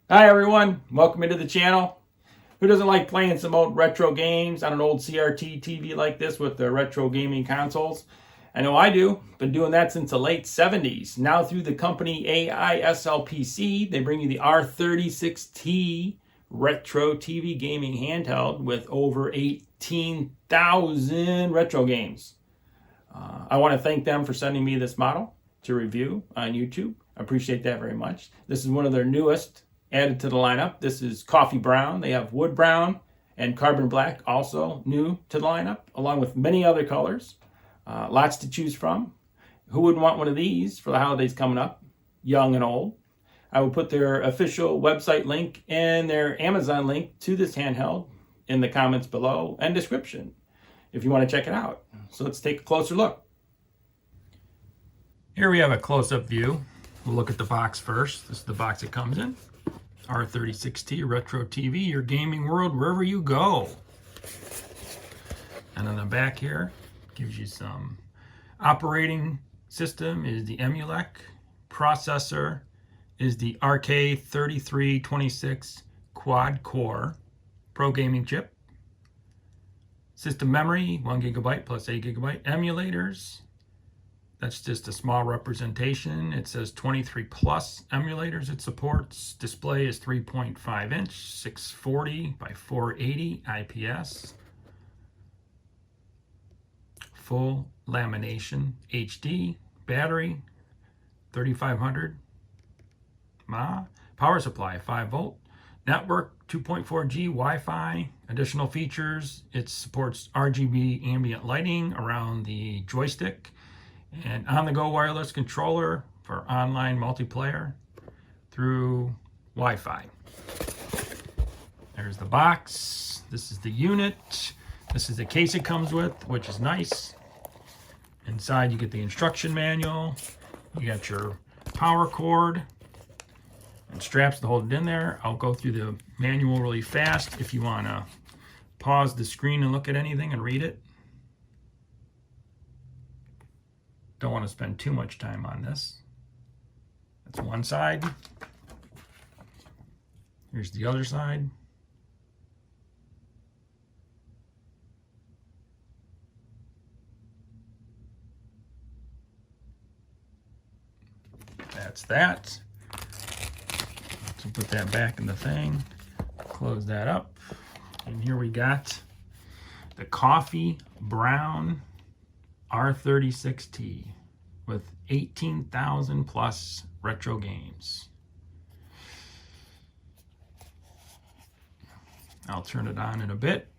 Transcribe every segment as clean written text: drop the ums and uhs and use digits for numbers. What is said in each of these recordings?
Hi everyone, welcome into the channel. Who doesn't like playing some old retro games on an old CRT TV like this with the retro gaming consoles? I know I do. Been doing that since the late 70s. Now through the company AISLPC, they bring you the R36T retro TV gaming handheld with over 18,000 retro games. I want to thank them for sending me this model to review on YouTube. I appreciate that very much. This is one of their newest added to the lineup. This is coffee brown. They have wood brown and carbon black also new to the lineup, along with many other colors. Lots to choose from. Who wouldn't want one of these for the holidays coming up, young and old? I will put their official website link and their Amazon link to this handheld in the comments below and description if you want to check it out. So let's take a closer look. Here we have a close-up view. We'll look at the box first. This is the box it comes in. R36T Retro TV, your gaming world wherever you go. And on the back here, gives you some operating system is the EmuELEC. Processor is the RK3326 quad core pro gaming chip. System memory, 1 GB plus 8 GB. Emulators, that's just a small representation. It says 23 plus emulators it supports. Display is 3.5 inch, 640 by 480 IPS. Full lamination HD. Battery, 3500 mAh. Power supply, 5 volt. Network, 2.4G Wi-Fi. Additional features, it supports RGB ambient lighting around the joystick. And on-the-go wireless controller for online multiplayer through Wi-Fi. There's the box. This is the unit. This is the case it comes with, which is nice. Inside you get the instruction manual. You got your power cord and straps to hold it in there. I'll go through the manual really fast if you want to pause the screen and look at anything and read it. Don't want to spend too much time on this. That's one side. Here's the other side. That's that. So put that back in the thing. Close that up. And here we got the coffee brown R36T with 18,000 plus retro games. I'll turn it on in a bit,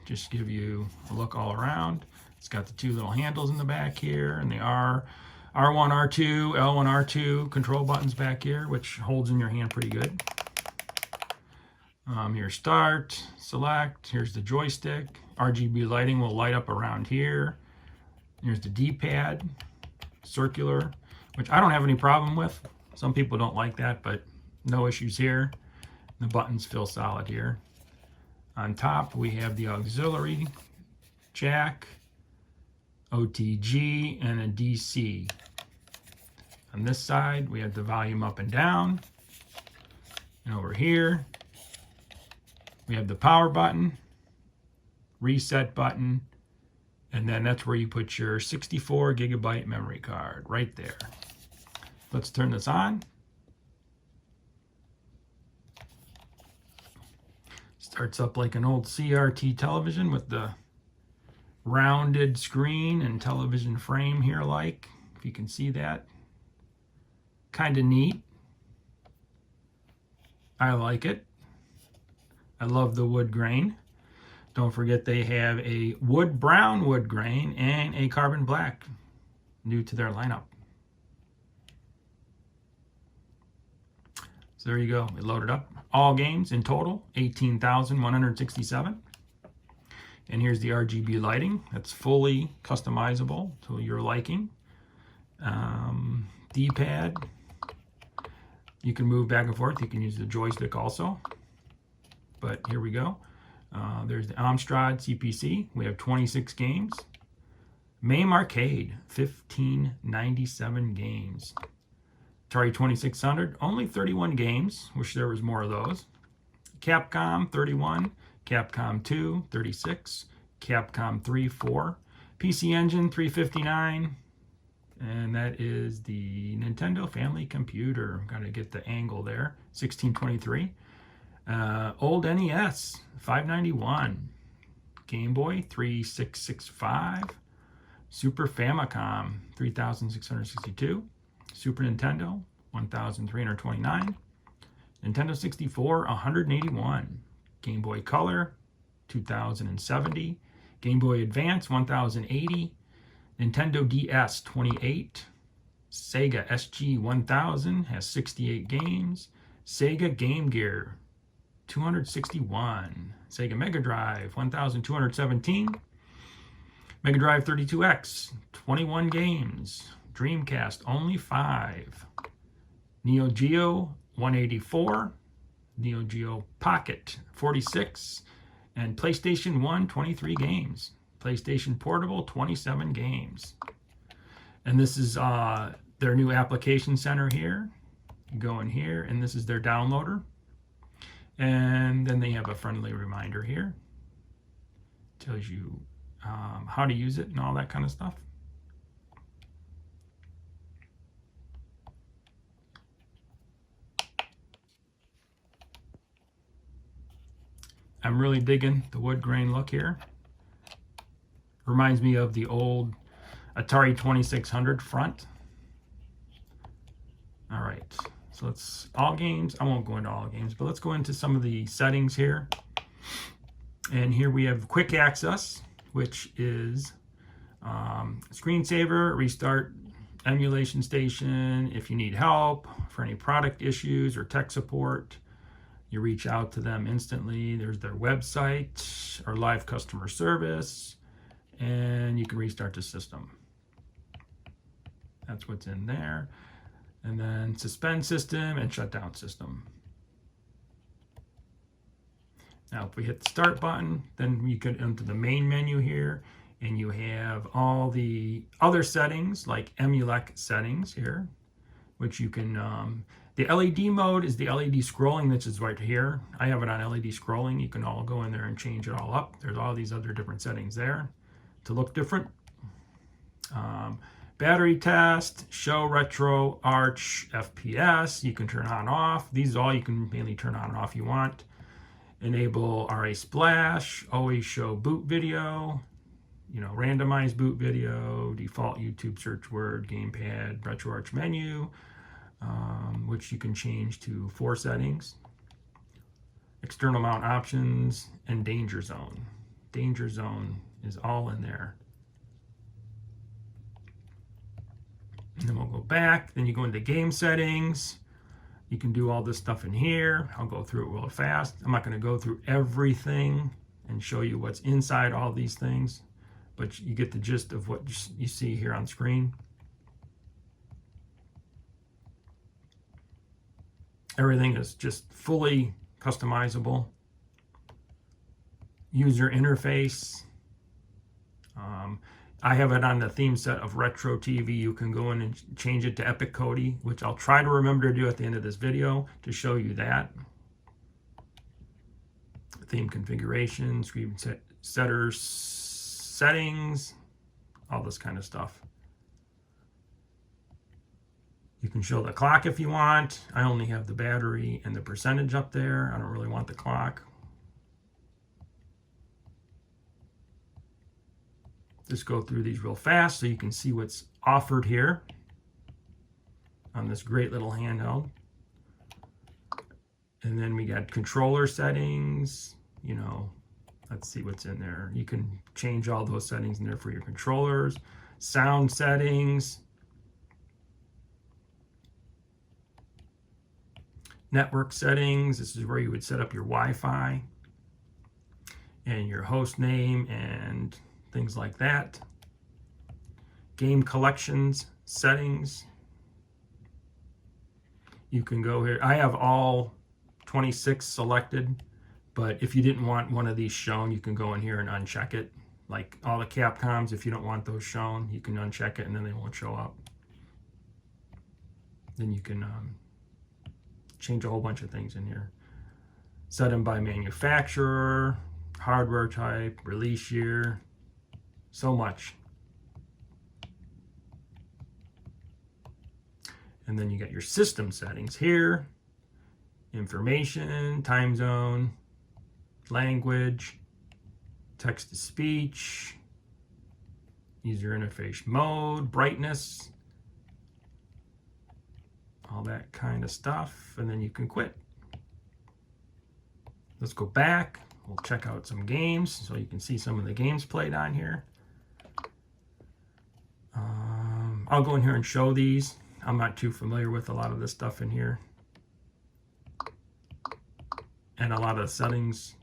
just give you a look all around. It's got the two little handles in the back here and the R1, R2, L1, R2 control buttons back here, which holds in your hand pretty good. Here's start, select, here's the joystick. RGB lighting will light up around here. Here's the D-pad, circular, which I don't have any problem with. Some people don't like that, but no issues here. The buttons feel solid here. On top, we have the auxiliary jack, OTG, and a DC. On this side, we have the volume up and down. And over here, we have the power button, reset button, and then that's where you put your 64 gigabyte memory card right there. Let's turn this on. Starts up like an old CRT television with the rounded screen and television frame here, like, if you can see that. Kind of neat. I like it. I love the wood grain. Don't forget they have a wood brown wood grain and a carbon black new to their lineup. So there you go. We loaded up all games in total, 18,167. And here's the RGB lighting. That's fully customizable to your liking. D-pad. You can move back and forth. You can use the joystick also. But here we go. There's the Amstrad CPC. We have 26 games. MAME Arcade, 1597 games. Atari 2600, only 31 games. Wish there was more of those. Capcom 31, Capcom 2 36, Capcom 3 4, PC Engine 359, and that is the Nintendo Family Computer. Got to get the angle there. 1623. Old NES 591, Game Boy 3665, Super Famicom 3662, Super Nintendo 1329, Nintendo 64 181, Game Boy Color 2070, Game Boy Advance 1080, Nintendo DS 28, Sega SG 1000 has 68 games, Sega Game Gear 261, Sega Mega Drive 1217, Mega Drive 32X 21 games, Dreamcast only 5, Neo Geo 184, Neo Geo Pocket 46, and PlayStation 1 23 games, PlayStation Portable 27 games. And this is their new application center here. You go in here, and this is their downloader. And then they have a friendly reminder here. Tells you how to use it and all that kind of stuff. I'm really digging the wood grain look here. Reminds me of the old Atari 2600 front. All right, so let's, all games, I won't go into all games, but let's go into some of the settings here. And here we have quick access, which is screensaver, restart emulation station. If you need help for any product issues or tech support, you reach out to them instantly. There's their website or live customer service, and you can restart the system. That's what's in there. And then suspend system and shut down system. Now, if we hit the start button, then you get into the main menu here, and you have all the other settings like EmuELEC settings here, which you can, the LED mode is the LED scrolling, which is right here. I have it on LED scrolling. You can all go in there and change it all up. There's all these other different settings there to look different. Battery test, show retro, arch, FPS, you can turn on off. These all you can mainly turn on and off if you want. Enable RA splash, always show boot video, you know, randomize boot video, default YouTube search word, gamepad, retro arch menu, which you can change to 4 settings. External mount options and danger zone. Danger zone is all in there. And then we'll go back, then you go into game settings. You can do all this stuff in here. I'll go through it real fast. I'm not going to go through everything and show you what's inside all these things, but you get the gist of what you see here on screen. Everything is just fully customizable. User interface. I have it on the theme set of Retro TV. You can go in and change it to Epic Cody, which I'll try to remember to do at the end of this video to show you that. Theme configuration, screen setters, settings, all this kind of stuff. You can show the clock if you want. I only have the battery and the percentage up there. I don't really want the clock. Just go through these real fast so you can see what's offered here on this great little handheld. And then we got controller settings, you know, let's see what's in there. You can change all those settings in there for your controllers. Sound settings. Network settings. This is where you would set up your Wi-Fi and your host name and things like that. Game collections settings. You can go here. I have all 26 selected, but if you didn't want one of these shown, you can go in here and uncheck it. Like all the Capcoms, if you don't want those shown, you can uncheck it and then they won't show up. Then you can change a whole bunch of things in here. Set them by manufacturer, hardware type, release year, so much. And then you got your system settings here, information, time zone, language, text to speech, user interface mode, brightness, all that kind of stuff, and then you can quit. Let's go back. We'll check out some games so you can see some of the games played on here. I'll go in here and show these. I'm not too familiar with a lot of this stuff in here. And a lot of the settings,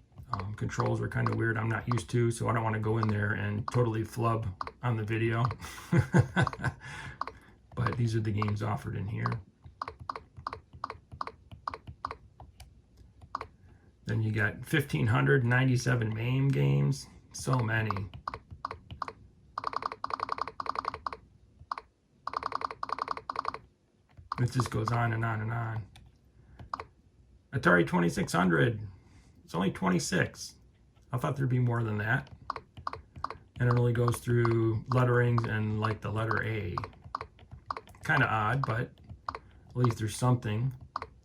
controls are kind of weird. I'm not used to, so I don't want to go in there and totally flub on the video. But these are the games offered in here. Then you got 1,597 MAME games, so many. It just goes on and on and on. Atari 2600, it's only 26. I thought there'd be more than that. And it only goes through letterings and like the letter A. Kind of odd, but at least there's something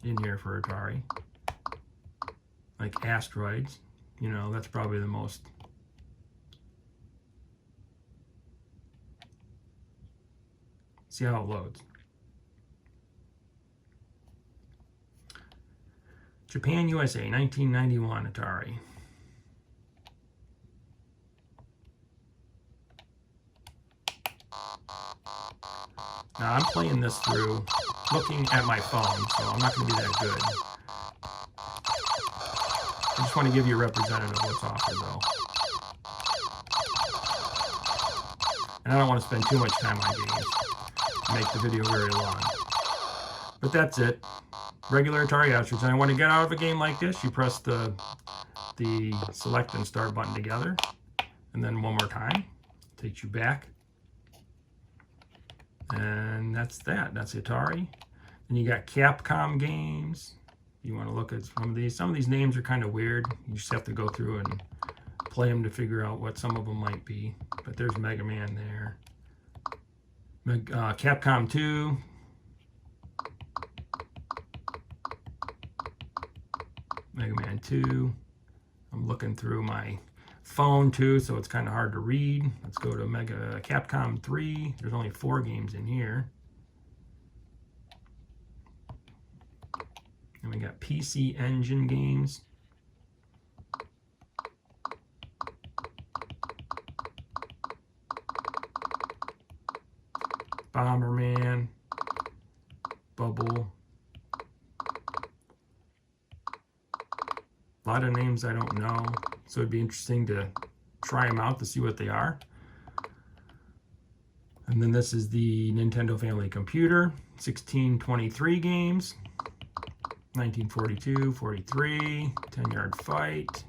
in here for Atari. Like Asteroids, you know, that's probably the most. See how it loads. Japan, USA, 1991 Atari. Now I'm playing this through looking at my phone, so I'm not going to be that good. I just want to give you a representative of what's offered, though. And I don't want to spend too much time on games to make the video very long. But that's it. Regular Atari Asteroids. And I want to get out of a game like this, you press the select and start button together. And then one more time. Takes you back. And that's that. That's Atari. Then you got Capcom games. You want to look at some of these. Some of these names are kind of weird. You just have to go through and play them to figure out what some of them might be. But there's Mega Man there. Capcom 2. Mega Man 2. I'm looking through my phone too, so it's kind of hard to read. Let's go to Capcom 3. There's only 4 games in here. And we got PC Engine games. Bomberman. Bubble. A lot of names I don't know, so it'd be interesting to try them out to see what they are. And then this is the Nintendo Family Computer, 1623 games. 1942, 43, 10-Yard Fight,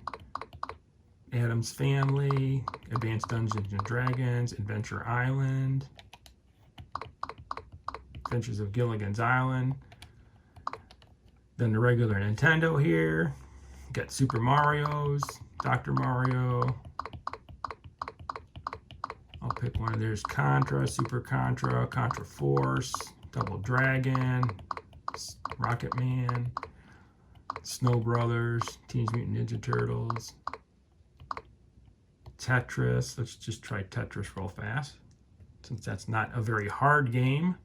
Addams Family, Advanced Dungeons and Dragons, Adventure Island, Adventures of Gilligan's Island. Then the regular Nintendo here. Got Super Mario's, Dr. Mario. I'll pick one of theirs. Contra, Super Contra, Contra Force, Double Dragon, Rocket Man, Snow Brothers, Teenage Mutant Ninja Turtles, Tetris. Let's just try Tetris real fast, since that's not a very hard game.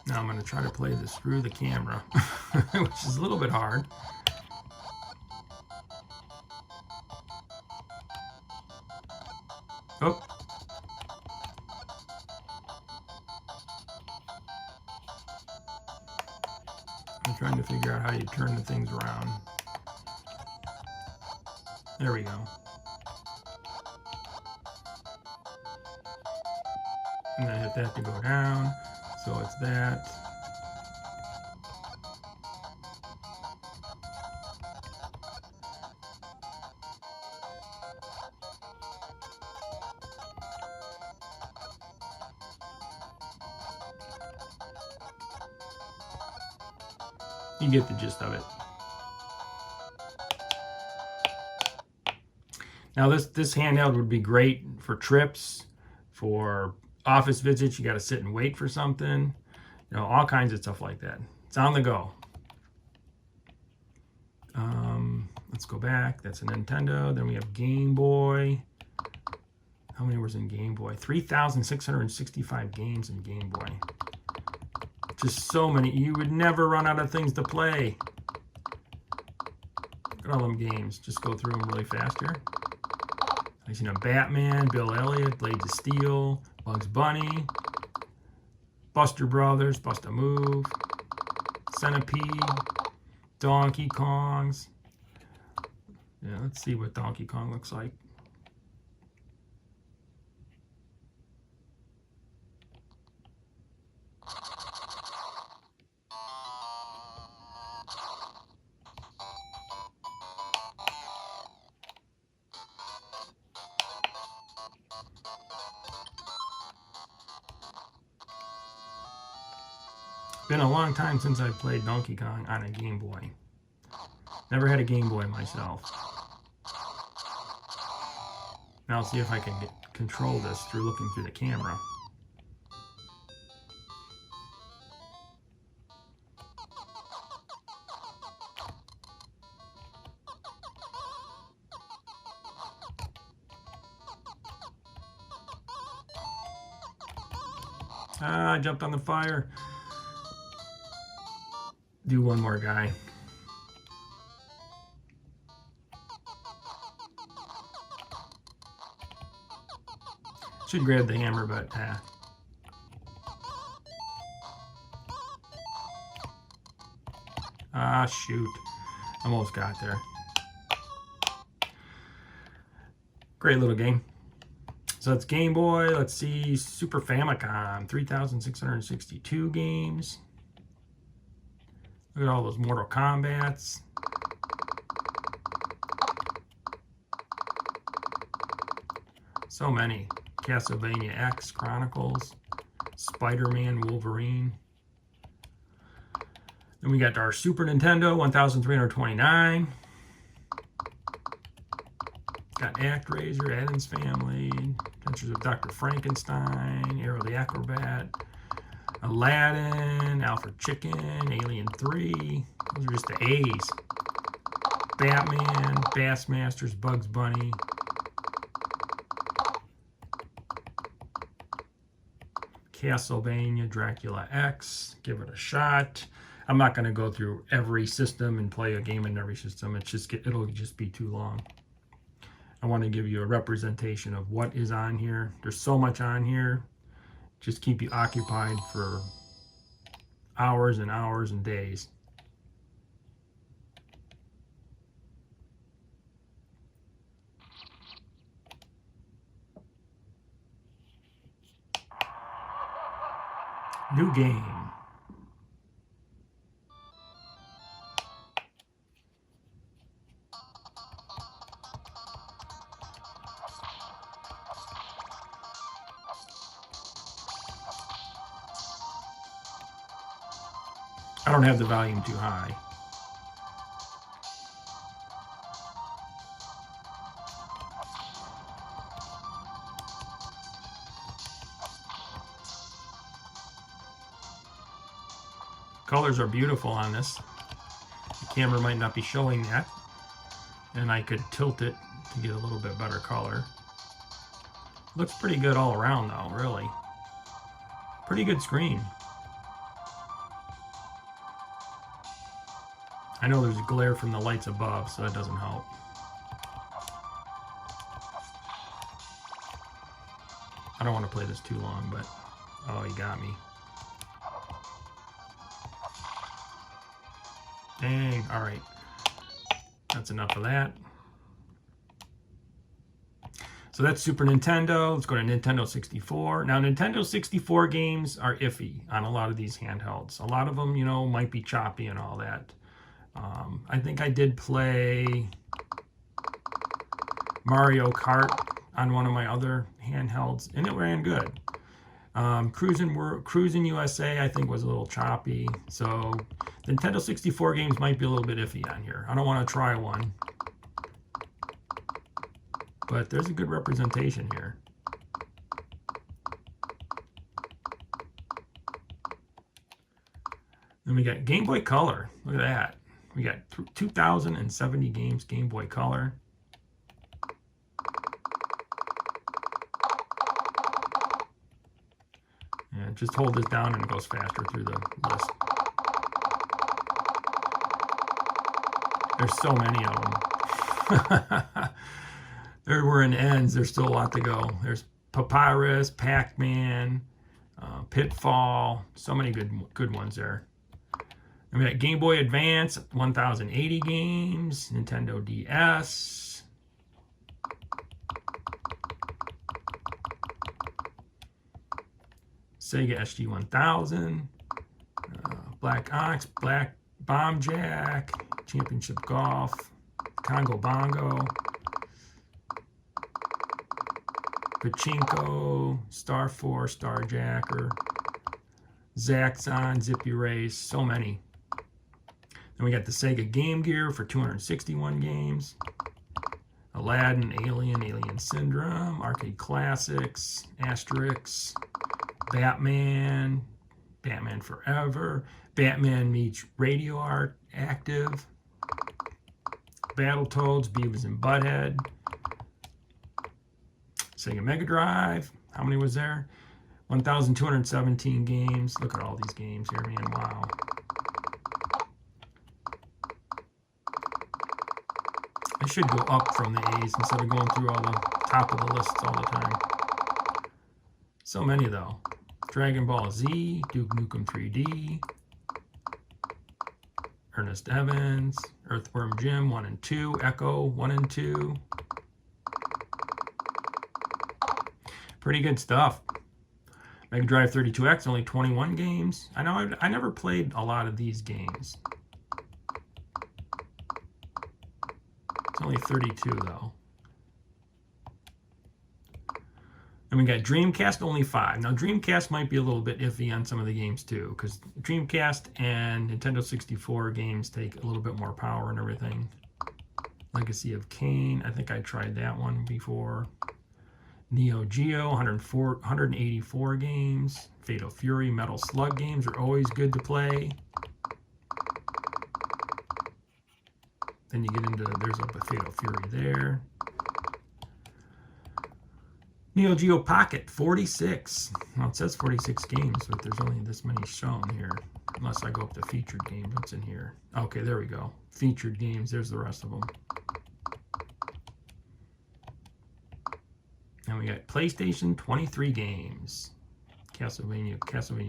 Now I'm going to try to play this through the camera, which is a little bit hard. Oh. I'm trying to figure out how you turn the things around. There we go. and then hit that to go down. So it's that. You get the gist of it. Now this handheld would be great for trips, for office visits. You got to sit and wait for something, you know, all kinds of stuff like that. It's on the go. Let's go back. That's a Nintendo. Then we have Game Boy. How many was in Game Boy? 3,665 games in Game Boy. Just so many. You would never run out of things to play. Look at all them games. Just go through them really fast here. I've seen a Batman, Bill Elliott, Blades of Steel, Bugs Bunny, Buster Brothers, Bust a Move, Centipede, Donkey Kongs. Yeah, let's see what Donkey Kong looks like. Been a long time since I played Donkey Kong on a Game Boy. Never had a Game Boy myself. Now I'll see if I can control this through looking through the camera. Ah, I jumped on the fire. Do one more guy. Should grab the hammer, but shoot. Almost got there. Great little game. So that's Game Boy. Let's see, Super Famicom, 3,662 games. Look at all those Mortal Kombats. So many. Castlevania X Chronicles, Spider-Man, Wolverine. Then we got our Super Nintendo, 1,329. Got ActRaiser, Addams Family, Adventures of Dr. Frankenstein, Arrow the Acrobat, Aladdin, Alfred Chicken, Alien 3. Those are just the A's. Batman, Bassmasters, Bugs Bunny. Castlevania, Dracula X, give it a shot. I'm not going to go through every system and play a game in every system. It'll just be too long. I want to give you a representation of what is on here. There's so much on here. Just keep you occupied for hours and hours and days. New game. I don't have the volume too high. Colors are beautiful on this. The camera might not be showing that, and I could tilt it to get a little bit better color. Looks pretty good all around though, really. Pretty good screen. I know there's glare from the lights above, so that doesn't help. I don't want to play this too long, but oh, you got me. Dang, all right. That's enough of that. So that's Super Nintendo. Let's go to Nintendo 64. Now, Nintendo 64 games are iffy on a lot of these handhelds. A lot of them, you know, might be choppy and all that. I think I did play Mario Kart on one of my other handhelds, and it ran good. Cruising USA, I think, was a little choppy. So the Nintendo 64 games might be a little bit iffy on here. I don't want to try one. But there's a good representation here. Then we got Game Boy Color. Look at that. We got 2,070 games Game Boy Color. And just hold this down and it goes faster through the list. There's so many of them. There were an ends. There's still a lot to go. There's Papyrus, Pac-Man, Pitfall. So many good ones there. And we got Game Boy Advance, 1,080 games. Nintendo DS. Sega SG-1000. Black Ox, Black Bomb Jack, Championship Golf, Congo Bongo. Pachinko, Star Force, Starjacker, Zaxxon, Zippy Race, so many. Then we got the Sega Game Gear for 261 games. Aladdin, Alien Syndrome, Arcade Classics, Asterix, Batman, Batman Forever, Batman meets Radioactive, Battletoads, Beavis and Butthead, Sega Mega Drive. How many was there? 1,217 games. Look at all these games here, man. Wow. I should go up from the A's instead of going through all the top of the lists all the time. So many, though. Dragon Ball Z, Duke Nukem 3D, Ernest Evans, Earthworm Jim 1 and 2, Echo 1 and 2. Pretty good stuff. Mega Drive 32X, only 21 games. I know I never played a lot of these games. It's only 32 though. And we got Dreamcast, only 5. Now Dreamcast might be a little bit iffy on some of the games too, because Dreamcast and Nintendo 64 games take a little bit more power and everything. Legacy of Kain, I think I tried that one before. Neo Geo, 184 games. Fatal Fury, Metal Slug games are always good to play. Then you get into, there's a Fatal Fury there. Neo Geo Pocket, 46. Well, it says 46 games, but there's only this many shown here. Unless I go up to featured games, what's in here? Okay, there we go. Featured games, there's the rest of them. And we got PlayStation, 23 games. Castlevania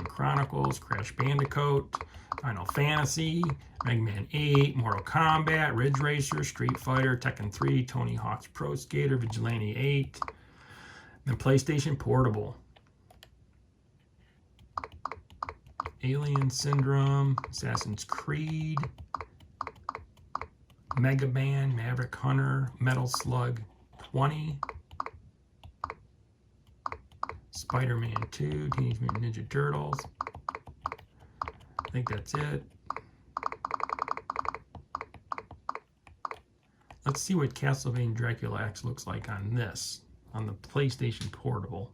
Chronicles, Crash Bandicoot, Final Fantasy, Mega Man 8, Mortal Kombat, Ridge Racer, Street Fighter, Tekken 3, Tony Hawk's Pro Skater, Vigilante 8, and PlayStation Portable. Alien Syndrome, Assassin's Creed, Mega Man, Maverick Hunter, Metal Slug 20, Spider-Man 2, Teenage Mutant Ninja Turtles. I think that's it. Let's see what Castlevania Dracula X looks like on this, on the PlayStation Portable.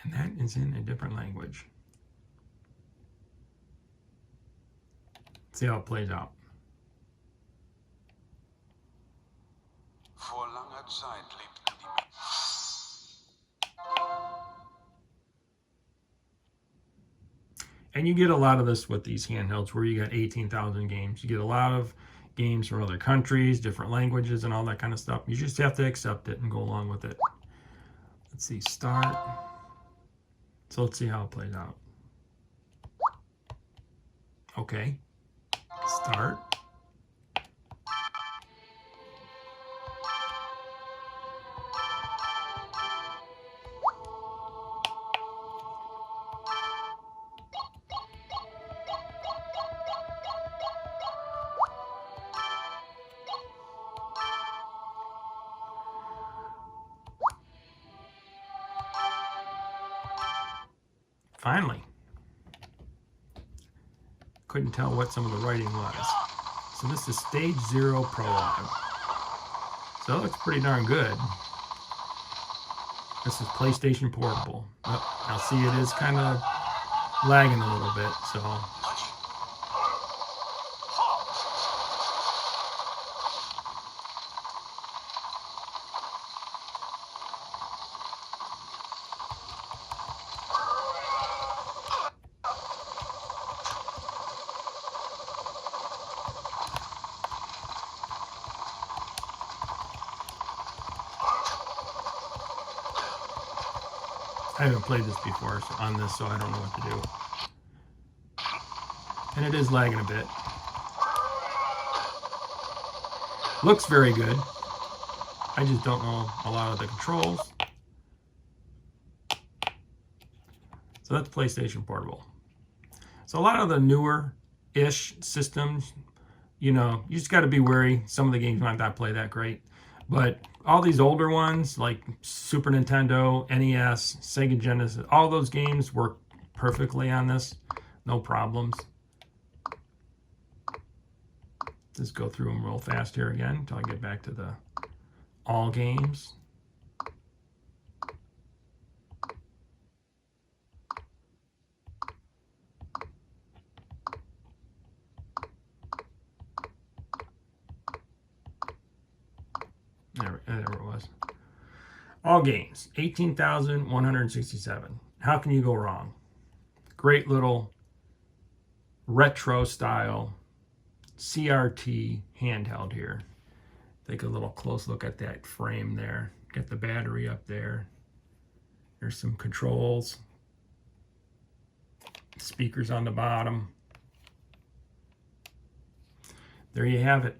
And that is in a different language. See how it plays out. Vor langer Zeit lebten die And you get a lot of this with these handhelds where you got 18,000 games. You get a lot of games from other countries, different languages, and all that kind of stuff. You just have to accept it and go along with it. Let's see, start. So let's see how it plays out. Okay, start. Finally. Couldn't tell what some of the writing was. So this is stage 0 prologue. So it looks pretty darn good. This is PlayStation Portable. Oh, now see, it is kind of lagging a little bit, so. I haven't played this before on this, so I don't know what to do. And it is lagging a bit. Looks very good. I just don't know a lot of the controls. So that's PlayStation Portable. So a lot of the newer-ish systems, you know, you just got to be wary. Some of the games might not play that great. But all these older ones, like Super Nintendo, NES, Sega Genesis, all those games work perfectly on this. No problems. Just go through them real fast here again until I get back to the all games. There it was. All games, 18,167. How can you go wrong? Great little retro style CRT handheld here. Take a little close look at that frame there. Get the battery up there. There's some controls. Speakers on the bottom. There you have it.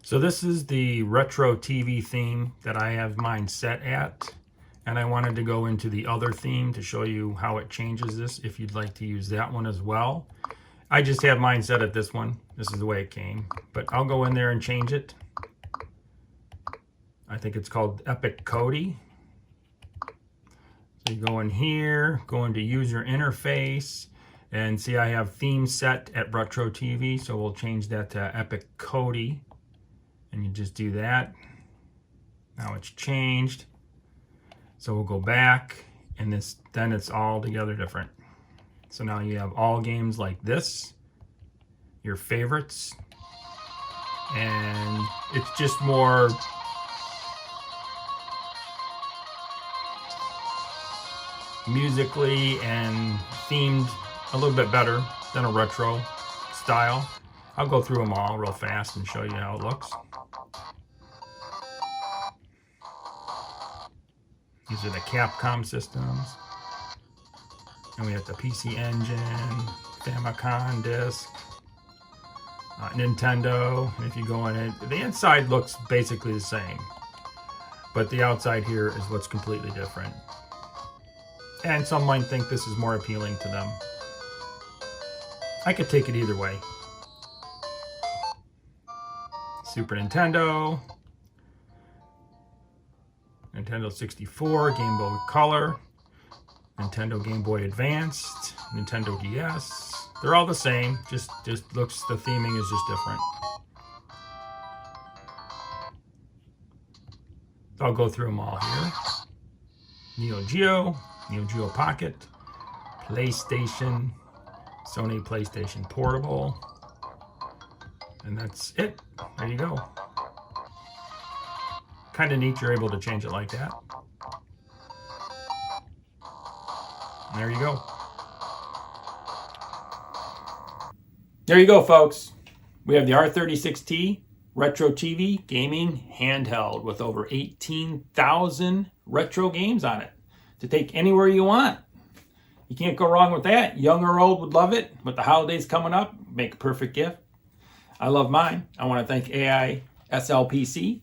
So this is the retro TV theme that I have mine set at, and I wanted to go into the other theme to show you how it changes this if you'd like to use that one as well. I just have mine set at this one. This is the way it came, but I'll go in there and change it. I think it's called Epic Cody. So you go in here, go into user interface, and see I have theme set at retro TV, so we'll change that to Epic Cody. And you just do that. Now it's changed. So we'll go back, and then it's all together different. So now you have all games like this, your favorites, and it's just more musically and themed a little bit better than a retro style. I'll go through them all real fast and show you how it looks. These are the Capcom systems. And we have the PC Engine, Famicom disc, Nintendo. And if you go in it, the inside looks basically the same. But the outside here is what's completely different. And some might think this is more appealing to them. I could take it either way. Super Nintendo, Nintendo 64, Game Boy Color, Nintendo Game Boy Advanced, Nintendo DS. They're all the same, just looks, the theming is just different. So I'll go through them all here. Neo Geo, Neo Geo Pocket, PlayStation, Sony PlayStation Portable, and that's it. There you go. Kind of neat you're able to change it like that. And there you go. There you go, folks. We have the R36T retro TV gaming handheld with over 18,000 retro games on it to take anywhere you want. You can't go wrong with that. Young or old would love it. With the holidays coming up, make a perfect gift. I love mine. I want to thank AISLPC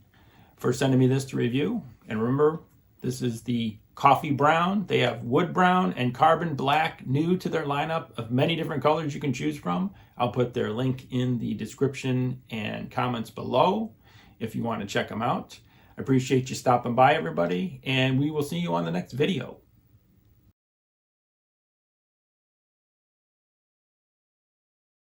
for sending me this to review. And remember, this is the coffee brown. They have wood brown and carbon black new to their lineup of many different colors you can choose from. I'll put their link in the description and comments below if you want to check them out. I appreciate you stopping by, everybody, and we will see you on the next video.